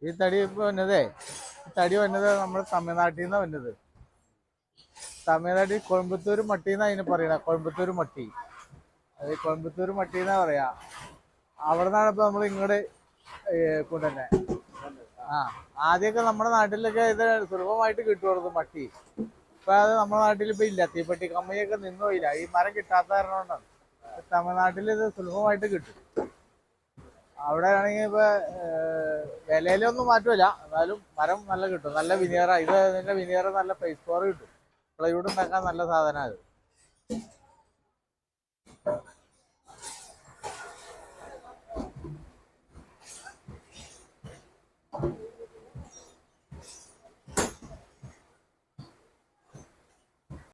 ഈ തടി ഇപ്പൊ വന്നതേ തടി വന്നത് നമ്മുടെ തമിഴ്നാട്ടിൽ നിന്നാ വന്നത്. തമിഴ്നാട്ടിൽ കോയമ്പത്തൂർ മട്ടി എന്നാ അതിന് പറയണ. കോയമ്പത്തൂർ മട്ടി, അത് കോയമ്പത്തൂർ മട്ടി എന്നാ പറയാ. അവിടെ നിന്നാണ് ഇപ്പൊ നമ്മൾ ഇങ്ങോട്ട് കൊണ്ടുതന്നെ. ആ, ആദ്യമൊക്കെ നമ്മുടെ നാട്ടിലൊക്കെ ഇത് സുലഭമായിട്ട് കിട്ടുമായിരുന്നു മട്ടി. ഇപ്പൊ അത് നമ്മുടെ നാട്ടിൽ ഇപ്പൊ ഇല്ല. തീപ്പെട്ടി കമ്മിയൊക്കെ നിന്നു പോയില്ല, ഈ മരം കിട്ടാത്ത കാരണം കൊണ്ടാണ്. തമിഴ്നാട്ടിൽ ഇത് സുലഭമായിട്ട് കിട്ടും. അവിടെ ആണെങ്കിൽ ഇപ്പൊ വിലയിലൊന്നും മാറ്റമില്ല, എന്നാലും മരം നല്ല കിട്ടും. നല്ല വിനിയറ ഇത്, ഇതിന്റെ വിനിയർ നല്ല പൈസ കിട്ടും. പ്ലൈവുഡ് ഉണ്ടാക്കാൻ നല്ല സാധനമാണ് ഇത്.